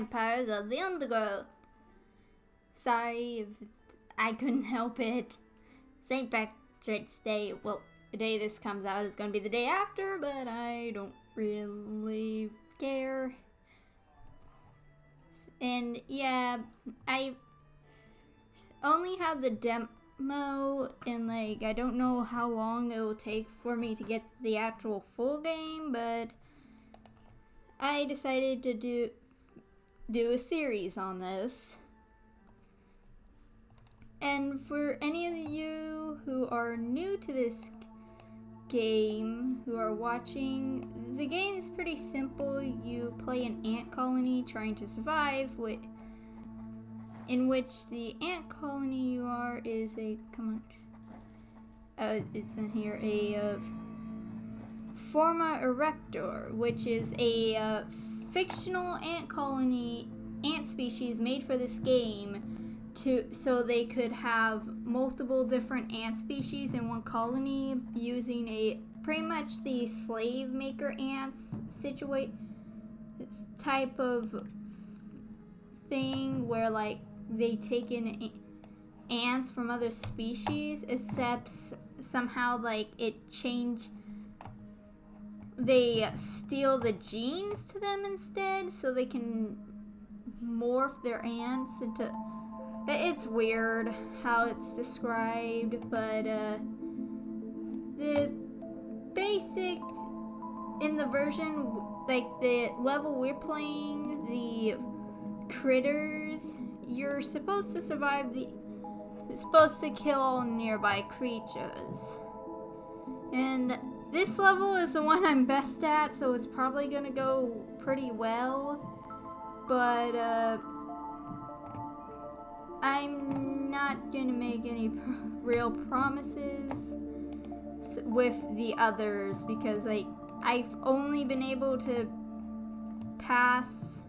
Empires of the Undergrowth. Sorry if I couldn't help it. St. Patrick's Day, well, the day this comes out is going to be the day after, but I don't really care. And yeah, I only have the demo, and like I don't know how long it will take for me to get the actual full game, but I decided to do a series on this. And for any of you who are new to this game, who are watching, the game is pretty simple. You play an ant colony trying to survive, in which the ant colony you are is a, it's in here, a Forma erector, which is a fictional ant colony, ant species made for this game, so they could have multiple different ant species in one colony using a pretty much the slave maker ants type of thing, where like they take in ants from other species, except somehow like they steal the genes to them instead, so they can morph their ants into. It's weird how it's described, but the basics in the version, like the level we're playing, the critters, you're supposed to survive it's supposed to kill all nearby creatures. And this level is the one I'm best at, so it's probably gonna go pretty well. But I'm not gonna make any real promises with the others, because like I've only been able to pass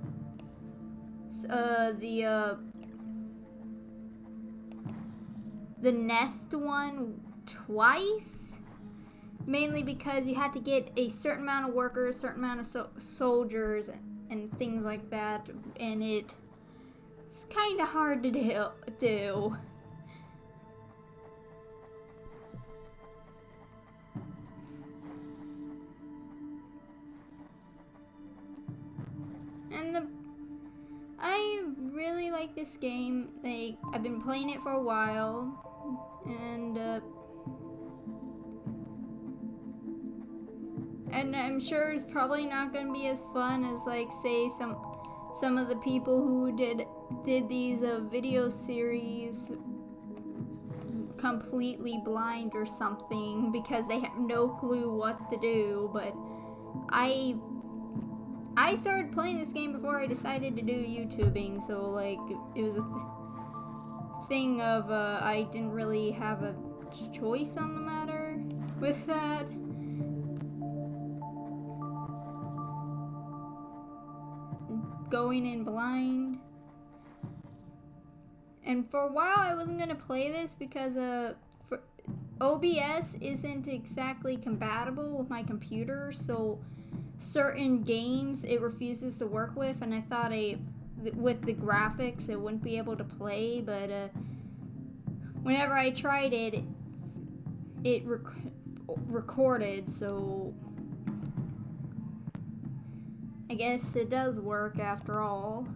the nest one twice, mainly because you had to get a certain amount of workers, certain amount of soldiers, and things like that, and it's kind of hard to do. And I really like this game. Like, I've been playing it for a while, and I'm sure it's probably not going to be as fun as, like, say some of the people who did these video series completely blind or something, because they have no clue what to do. But I started playing this game before I decided to do YouTubing, so like it was a thing of I didn't really have a choice on the matter with that. Going in blind. And for a while I wasn't gonna play this because OBS isn't exactly compatible with my computer, so certain games it refuses to work with, and I thought with the graphics it wouldn't be able to play, but whenever I tried it, it recorded, so I guess it does work after all.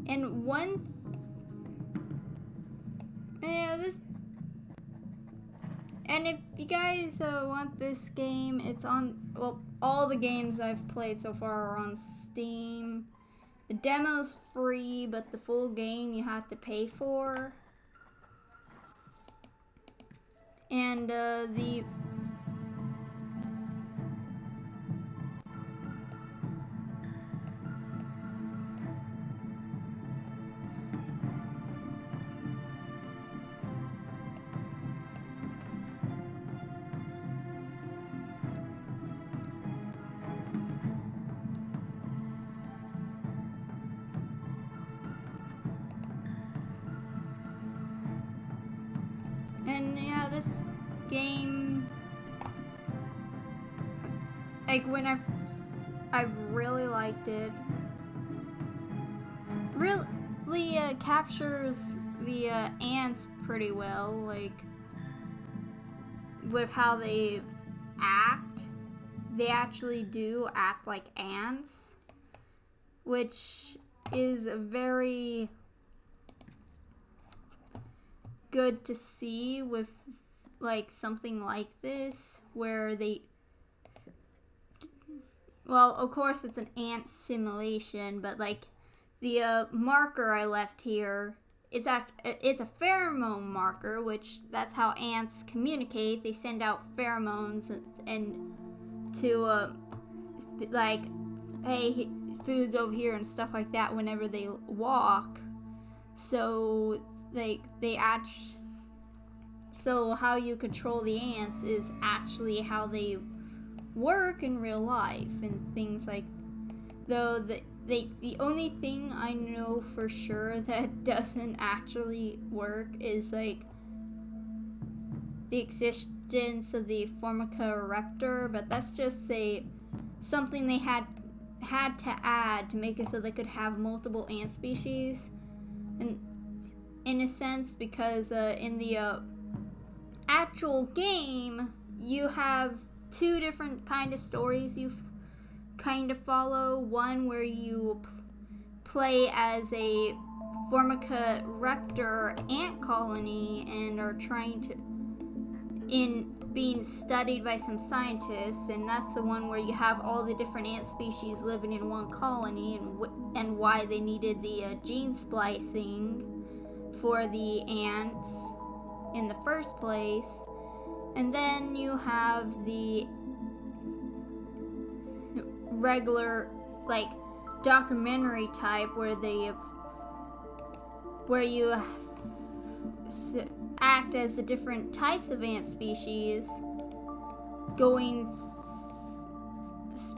And and if you guys want this game, it's on, well, all the games I've played so far are on Steam. The demo's free, but the full game you have to pay for. And this game, like when I've really liked it. Really captures the ants pretty well, like with how they act. They actually do act like ants, which is very good to see with like something like this, where they, well, of course it's an ant simulation, but like the marker I left here, it's a pheromone marker, which that's how ants communicate. They send out pheromones and to like, hey, food's over here and stuff like that whenever they walk. So so how you control the ants is actually how they work in real life and things like. Though the only thing I know for sure that doesn't actually work is like the existence of the Formica-Raptor, but that's just something they had to add to make it so they could have multiple ant species, and in a sense, because in the actual game you have two different kind of stories you kind of follow. One where you play as a Formica-Raptor ant colony and are trying to being studied by some scientists, and that's the one where you have all the different ant species living in one colony, and why they needed the gene splicing for the ants in the first place. And then you have the regular like documentary type where you act as the different types of ant species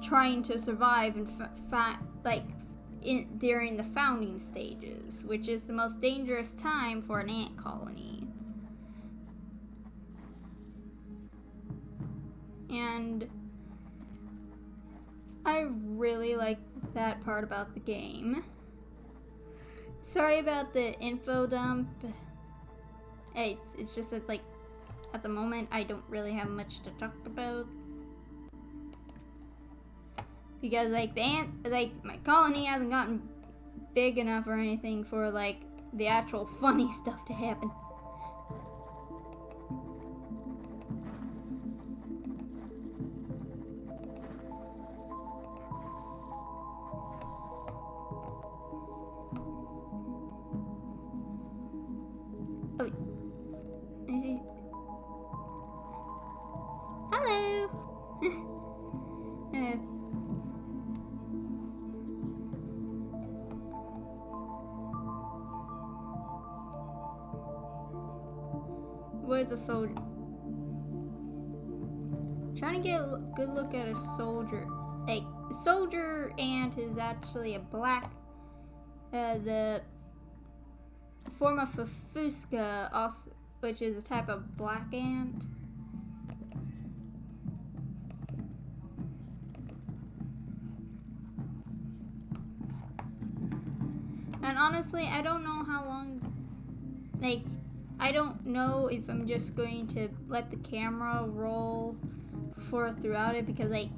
trying to survive and during the founding stages, which is the most dangerous time for an ant colony. And I really like that part about the game. Sorry about the info dump. It's just that, like, at the moment I don't really have much to talk about. Because, like, my colony hasn't gotten big enough or anything for, like, the actual funny stuff to happen. Hello. Where's the soldier? Trying to get a good look at a soldier. A soldier ant is actually a black. The form of Fusca, also, which is a type of black ant. And honestly, I don't know how long, like, I don't know if I'm just going to let the camera roll throughout it, because, like,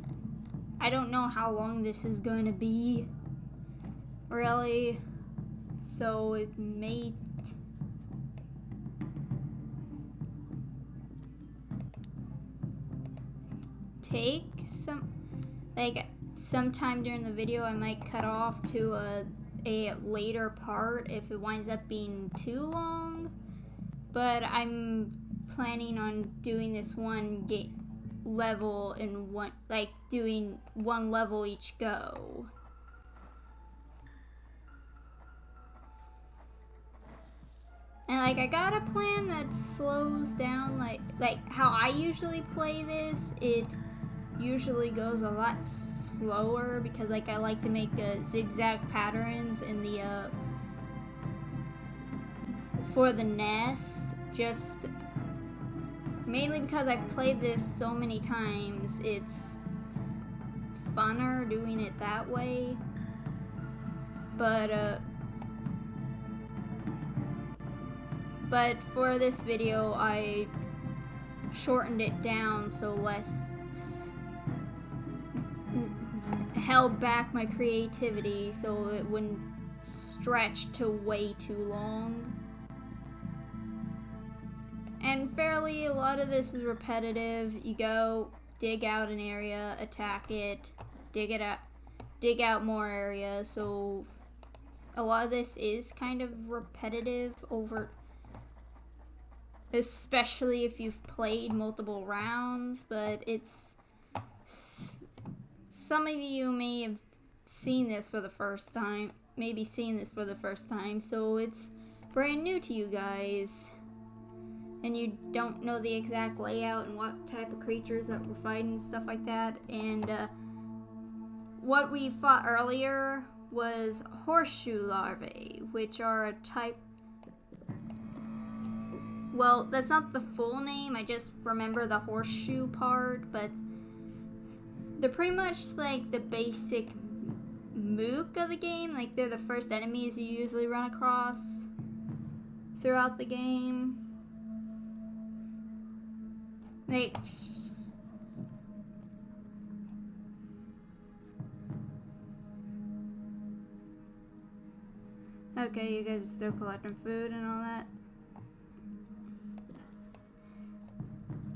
I don't know how long this is going to be, really. So it may take sometime during the video I might cut off to a later part if it winds up being too long, but I'm planning on doing this one level in one, like doing one level each go. And like I got a plan that slows down, like how I usually play this. It usually goes a lot slower because like I like to make zigzag patterns in the for the nest, just Mainly because I've played this so many times, it's funner doing it that way. But for this video, I shortened it down so less held back my creativity so it wouldn't stretch to way too long. And fairly, a lot of this is repetitive. You go, dig out an area, attack it, dig out more area. So a lot of this is kind of repetitive over, especially if you've played multiple rounds, but it's, some of you may have seen this for the first time, so it's brand new to you guys. And you don't know the exact layout and what type of creatures that we're fighting and stuff like that. And what we fought earlier was horseshoe larvae, which are a type... Well, that's not the full name, I just remember the horseshoe part, but they're pretty much like the basic mook of the game. Like, they're the first enemies you usually run across throughout the game. Like, okay, you guys are still collecting food and all that.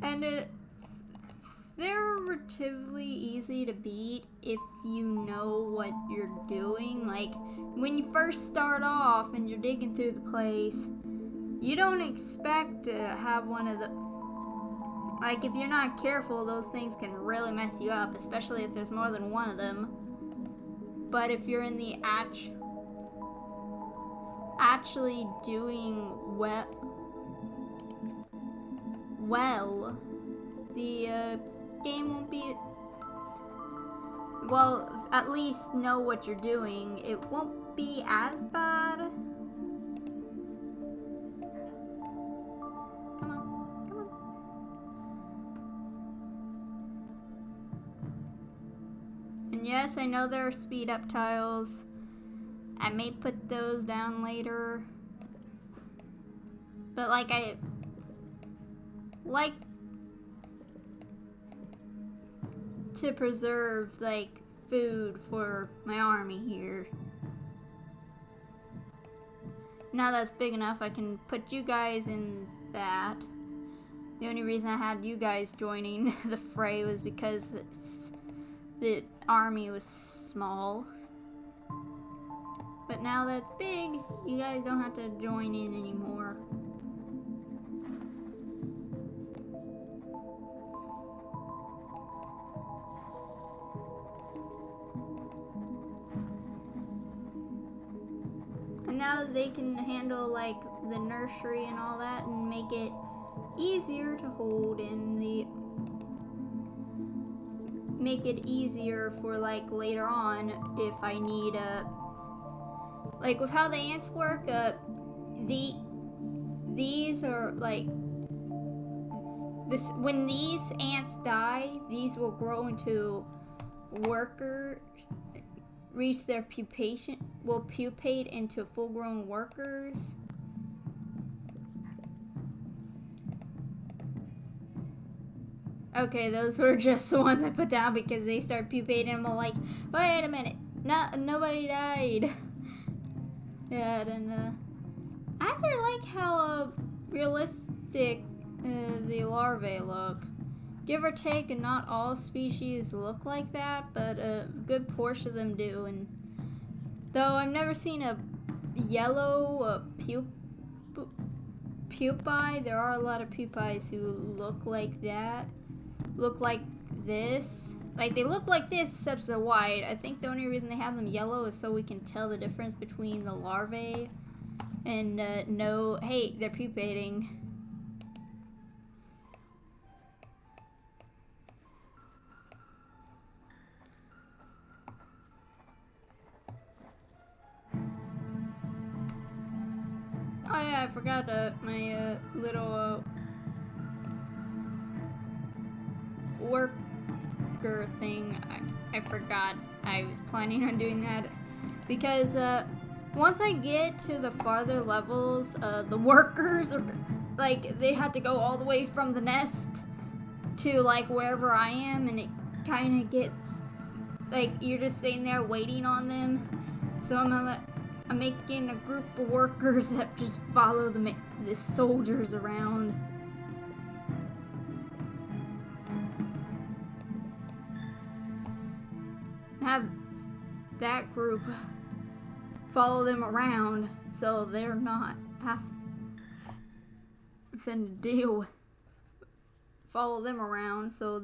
And they're relatively easy to beat if you know what you're doing. Like, when you first start off and you're digging through the place, you don't expect to have one of the... Like, if you're not careful, those things can really mess you up, especially if there's more than one of them. But if you're in the actually doing well, the game won't be... Well, at least know what you're doing. It won't be as bad. Yes, I know there are speed up tiles. I may put those down later. But I like to preserve food for my army here. Now that's big enough, I can put you guys in that. The only reason I had you guys joining the fray was because the army was small. But now that's big, you guys don't have to join in anymore. And now they can handle the nursery and all that and make it easier to hold in the... Make it easier for later on if I need with how the ants work, these are when these ants die, these will grow into workers, reach their pupation, will pupate into full-grown workers. Okay, those were just the ones I put down because they start pupating and I'm like, wait a minute, nobody died. Yeah, and I actually like how realistic the larvae look. Give or take, and not all species look like that, but a good portion of them do. And though I've never seen a yellow pupae, there are a lot of pupaes who look like that. Look like this. They look like this except they're white. I think the only reason they have them yellow is so we can tell the difference between the larvae and know, hey, they're pupating. Oh yeah, I forgot my little worker thing, I forgot I was planning on doing that. Because once I get to the farther levels, the workers are like, they have to go all the way from the nest to like wherever I am, and it kind of gets like you're just sitting there waiting on them. So I'm making a group of workers that just follow the soldiers around. Have that group follow them around so they're not having to deal with follow them around so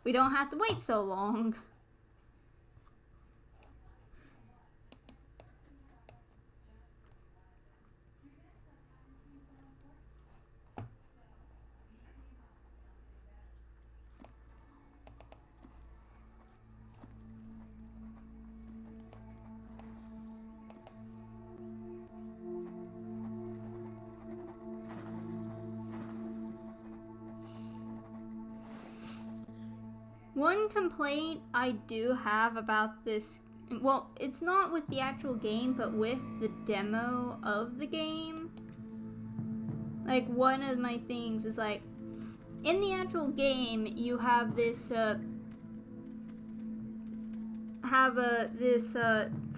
we don't have to wait so long. One complaint I do have about this, well, it's not with the actual game, but with the demo of the game. Like, one of my things is like, in the actual game, you have this,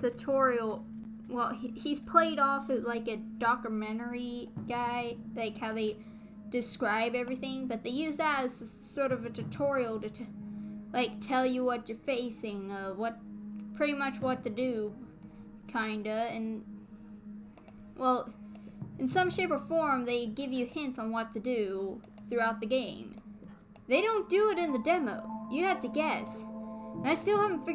tutorial. Well, he's played off as like a documentary guy, like how they describe everything, but they use that as sort of a tutorial to like tell you what you're facing, pretty much what to do, kinda, and well, in some shape or form, they give you hints on what to do throughout the game. They don't do it in the demo. You have to guess, and I still haven't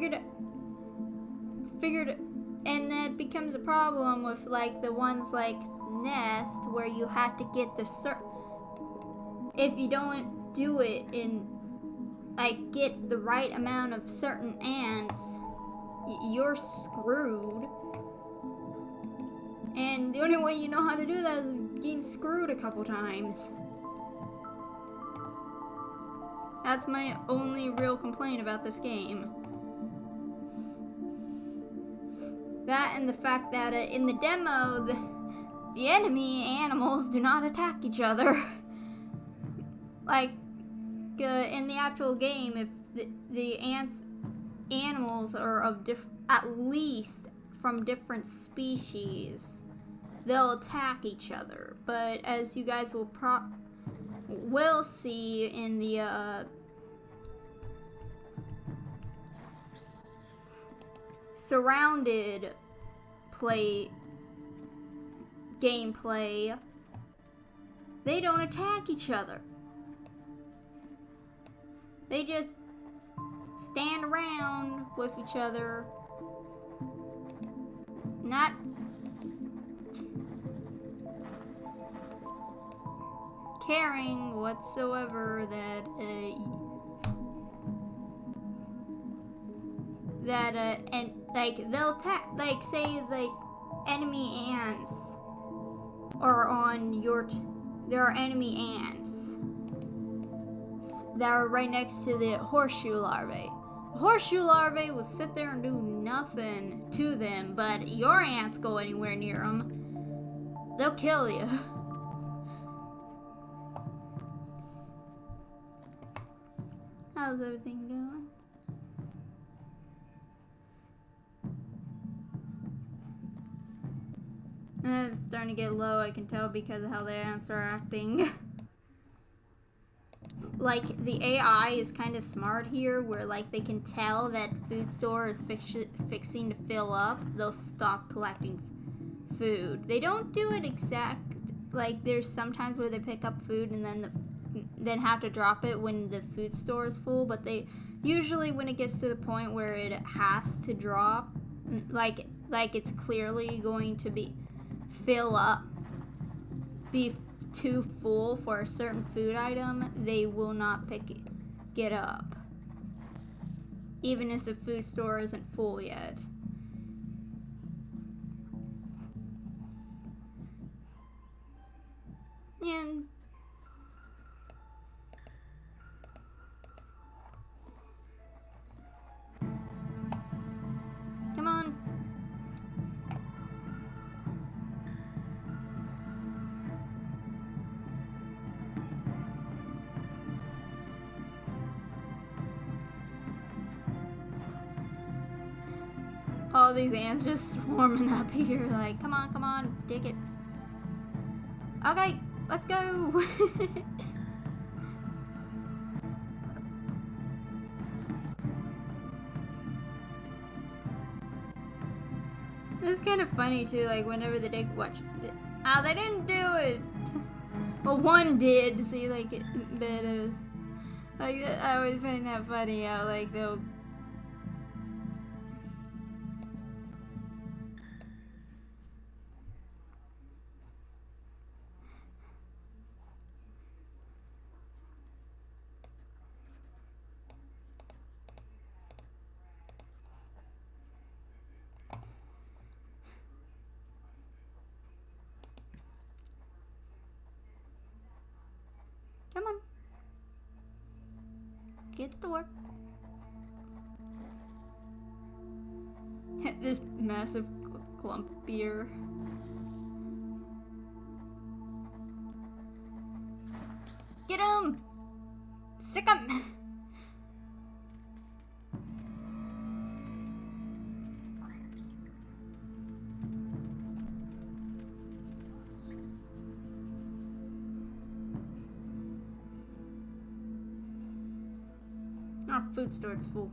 figured, and that becomes a problem with like the ones like Nest, where you have to get the if you don't do it in like get the right amount of certain ants, you're screwed. And the only way you know how to do that is getting screwed a couple times. That's my only real complaint about this game. That and the fact that in the demo, the enemy animals do not attack each other. Like, in the actual game, if the animals are of at least from different species, they'll attack each other. But as you guys will see in the surrounded gameplay, they don't attack each other. They just stand around with each other, not caring whatsoever that and like they'll attack, like say like enemy ants are on there are enemy ants that are right next to the horseshoe larvae. The horseshoe larvae will sit there and do nothing to them, but your ants go anywhere near them, they'll kill you. How's everything going? It's starting to get low, I can tell because of how the ants are acting. Like, the AI is kind of smart here, where like they can tell that food store is fixing to fill up, they'll stop collecting food. They don't do it like there's sometimes where they pick up food and then have to drop it when the food store is full, but they usually, when it gets to the point where it has to drop, like it's clearly going to be too full for a certain food item, they will not pick it up, even if the food store isn't full yet. And all these ants just swarming up here. Like, come on, dig it. Okay, let's go. It's kind of funny too, like whenever they dig, watch. Oh, they didn't do it. Well, one did. See, like, but like I always find that funny. How like they'll. Come on. Get to work. This massive clump here. Get him! Sick him! Our food store's full.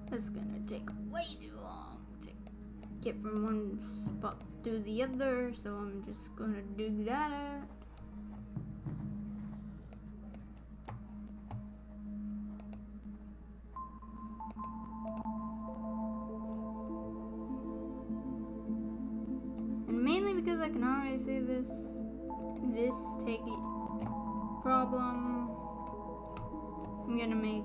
That's gonna take way too long to get from one spot to the other, so I'm just gonna dig that out. Mainly because I can already see this take problem. I'm gonna make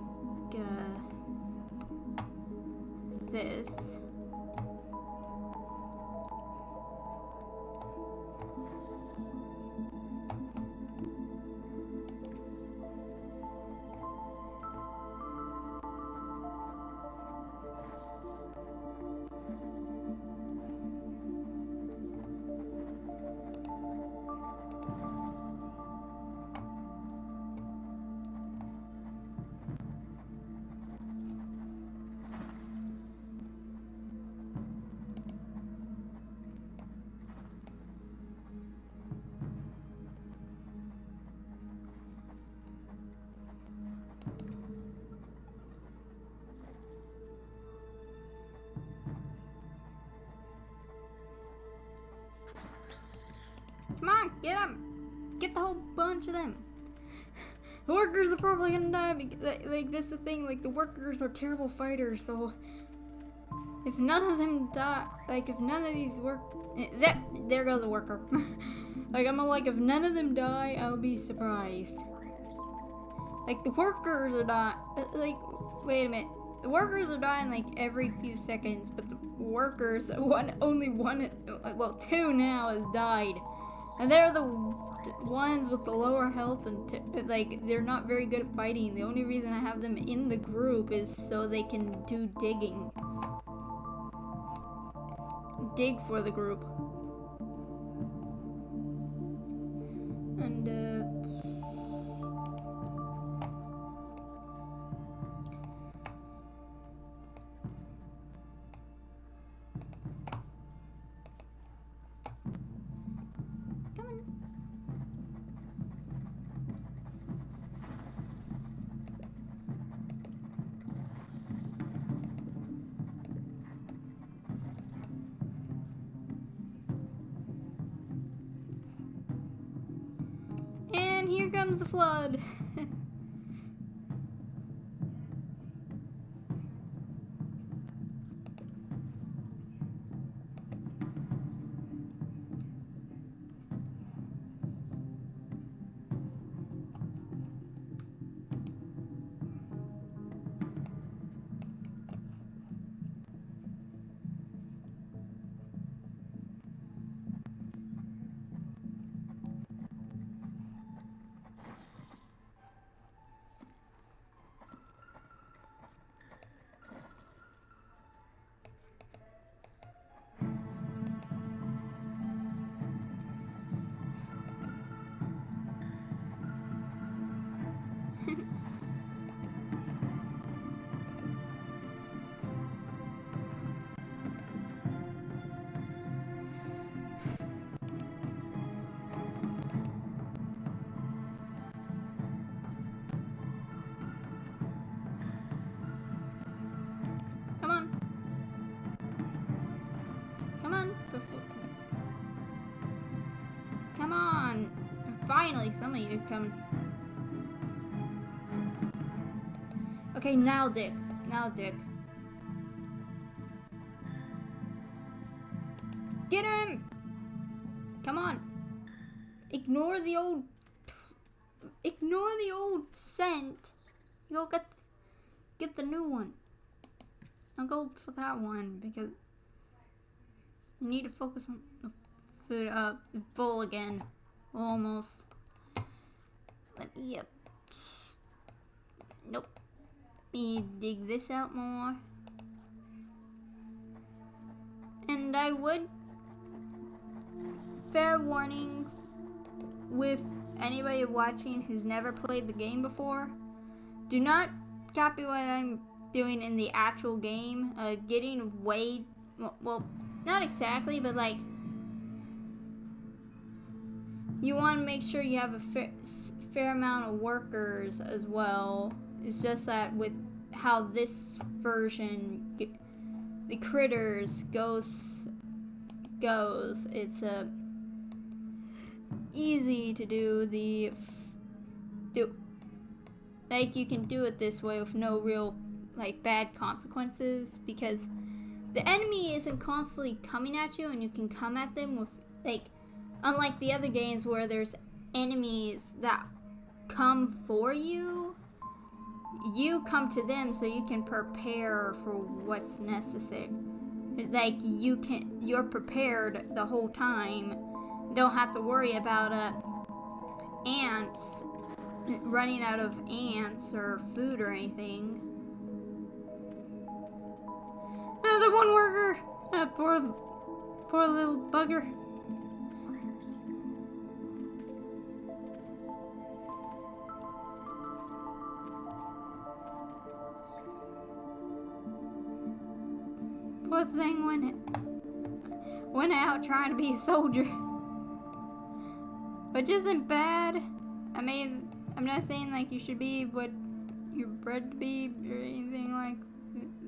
this. Come on, get them! Get the whole bunch of them! The workers are probably gonna die because, like, that's the thing, like, the workers are terrible fighters, so if none of them die, like, if none of these there goes a worker. Like, I'm like, if none of them die, I'll be surprised. Like, the workers are not, like, wait a minute. The workers are dying, like, every few seconds, but the workers, only one, well, two now has died. And they're the ones with the lower health and, like, they're not very good at fighting. The only reason I have them in the group is so they can do digging. Dig for the group. And, and here comes the flood. Finally, some of you coming. Okay, now dig. Now dig. Get him! Come on. Ignore the old scent. Go get the new one. I'll go for that one because you need to focus on the food. Full again. Almost. Let me nope. Let me dig this out more. And I would, fair warning, with anybody watching who's never played the game before, do not copy what I'm doing in the actual game. Getting way, well, not exactly, but like, you want to make sure you have a fair amount of workers as well. It's just that with how this version, the critters goes, it's easy to do like you can do it this way with no real like bad consequences, because the enemy isn't constantly coming at you and you can come at them with, like, unlike the other games where there's enemies that come for you, you come to them so you can prepare for what's necessary. Like, you're prepared the whole time. Don't have to worry about ants, running out of ants or food or anything. Another one worker! Poor little bugger. Poor thing went out trying to be a soldier. Which isn't bad. I mean, I'm not saying like you should be what you're bred to be or anything like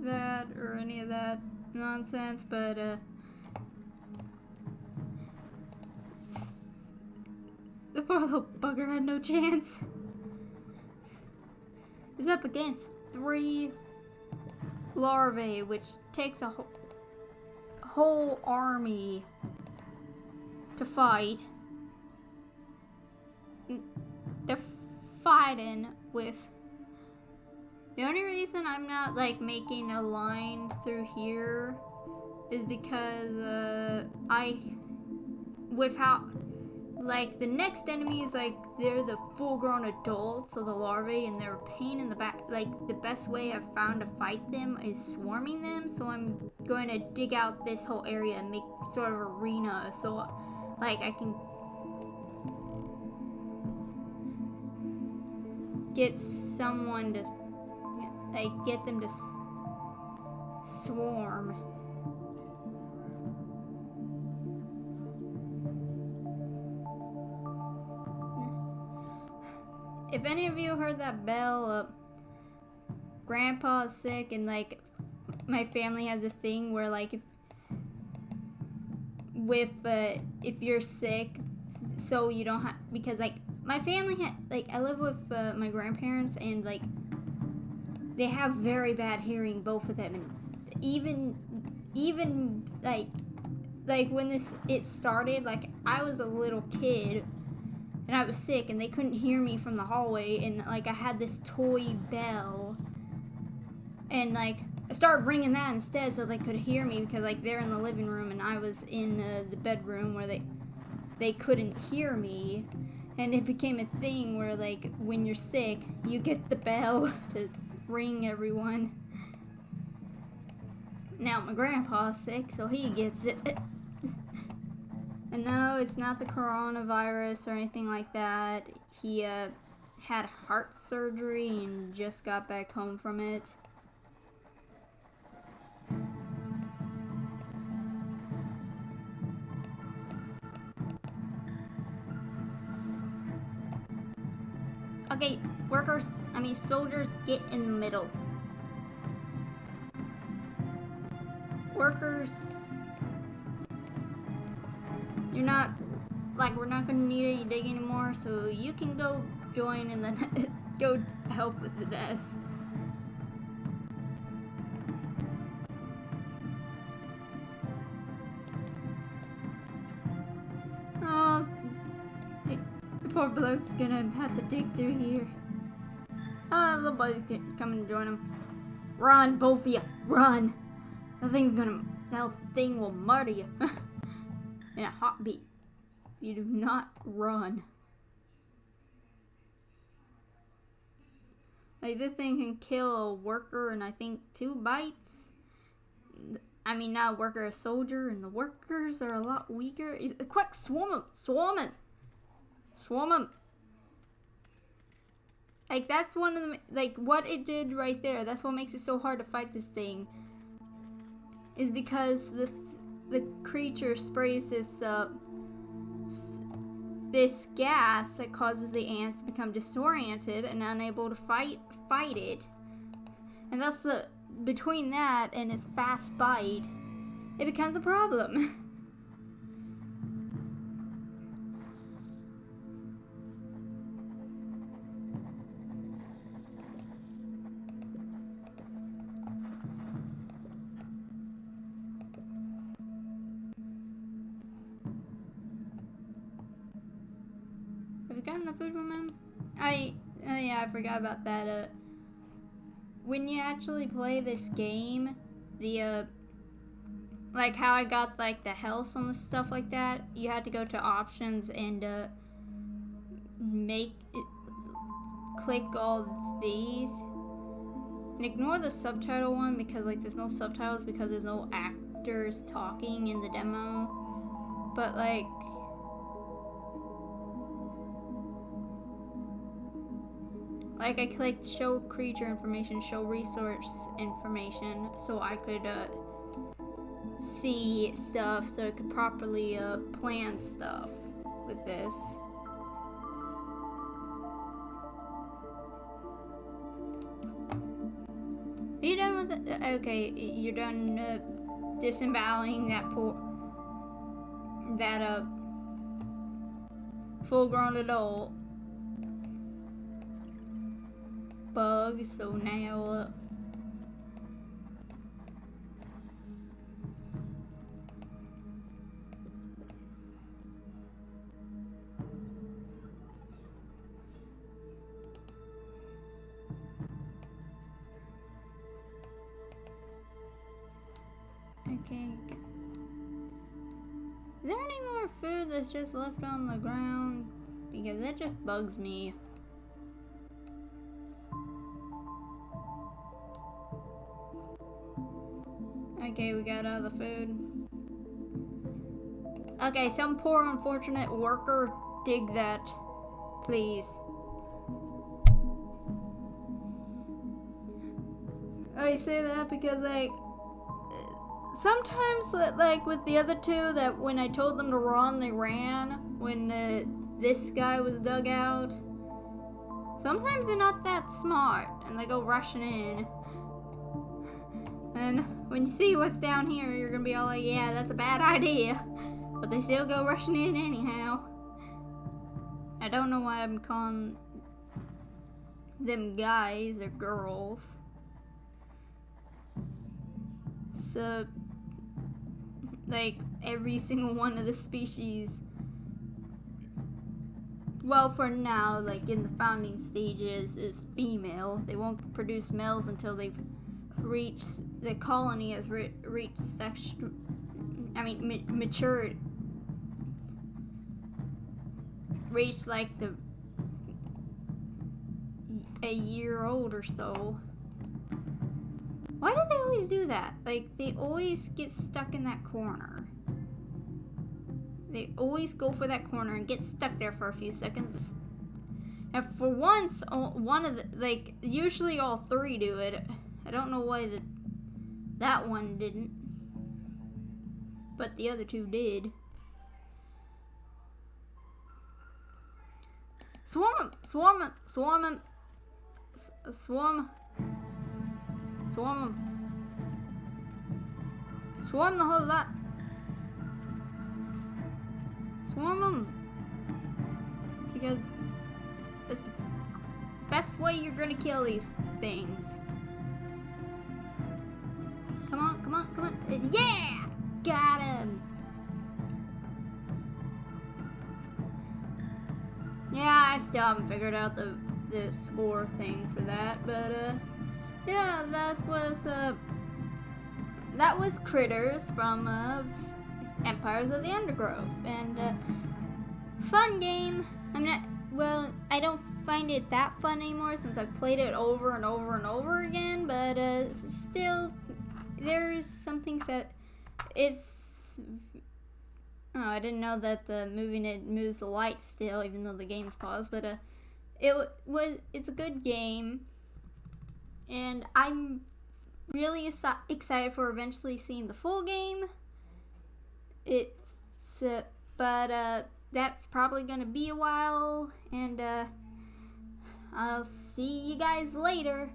that or any of that nonsense, but the poor little bugger had no chance. He's up against 3 larvae, which takes a whole army to fight. They're fighting with. The only reason I'm not like making a line through here is because with how, like, the next enemy is like they're the full-grown adults of the larvae and they're a pain in the back. Like, the best way I've found to fight them is swarming them, so I'm going to dig out this whole area and make sort of arena so like I can get someone to, like, get them to swarm. If any of you heard that bell, Grandpa is sick, and like my family has a thing where like if you're sick, so you don't have, because like my family like I live with my grandparents, and like they have very bad hearing, both of them, and even like when it started, like I was a little kid and I was sick and they couldn't hear me from the hallway, and like I had this toy bell and like I started ringing that instead so they could hear me, because like they're in the living room and I was in the bedroom where they couldn't hear me. And it became a thing where like when you're sick you get the bell to ring everyone. Now my grandpa's sick, so he gets it. And no, it's not the coronavirus or anything like that. He had heart surgery and just got back home from it. Okay, soldiers, get in the middle. Workers, you're not like we're not gonna need any dig anymore, so you can go join and then go help with the nest. Oh, the poor bloke's gonna have to dig through here. Oh, little buddy's coming to join him. Run, both of you, run! That thing will murder you in a heartbeat. You do not run. Like, this thing can kill a worker in, I think, 2 bites. I mean, not a worker, a soldier, and the workers are a lot weaker. Quick, swarm him! Swarm him! Swarm him! Like, that's one of the, like, what it did right there, that's what makes it so hard to fight this thing. Is because the creature sprays this gas that causes the ants to become disoriented and unable to fight it. And that's between that and its fast bite, it becomes a problem. Have you gotten the food from him? Yeah, I forgot about that. When you actually play this game, like how I got like the health and the stuff like that, you had to go to options and click all these and ignore the subtitle one because like there's no subtitles because there's no actors talking in the demo, but like I clicked show creature information, show resource information, so I could see stuff, so I could properly plan stuff with this. Are you done with it? Okay, you're done disemboweling that full-grown adult bug, so now okay. Is there any more food that's just left on the ground? Because that just bugs me. Okay, we got all the food. Okay, some poor unfortunate worker, dig that, please. I say that because like sometimes like with the other two that when I told them to run, they ran when this guy was dug out. Sometimes they're not that smart and they go rushing in. And when you see what's down here, you're gonna be all like, yeah, that's a bad idea. But they still go rushing in anyhow. I don't know why I'm calling them guys or girls. So, like, every single one of the species, well, for now, like, in the founding stages, is female. They won't produce males until they've the colony has reached matured, reached like a year old or so. Why do they always do that? Like, they always get stuck in that corner. They always go for that corner and get stuck there for a few seconds. And for once, one of the, like, usually all three do it. I don't know why that one didn't, but the other two did. Swarm him! Swarm him! Swarm him! Swarm! Swarm him! Swarm the whole lot! Swarm him! because that's the best way you're gonna kill these things. Come on, come on, come on. Yeah! Got him! Yeah, I still haven't figured out the score thing for that, but yeah, that was Critters from Empires of the Undergrowth, and fun game. I don't find it that fun anymore since I've played it over and over and over again, but still, there's some things that it's... Oh, I didn't know that it moves the light still, even though the game's paused, but it's a good game, and I'm really excited for eventually seeing the full game. But that's probably gonna be a while, and I'll see you guys later.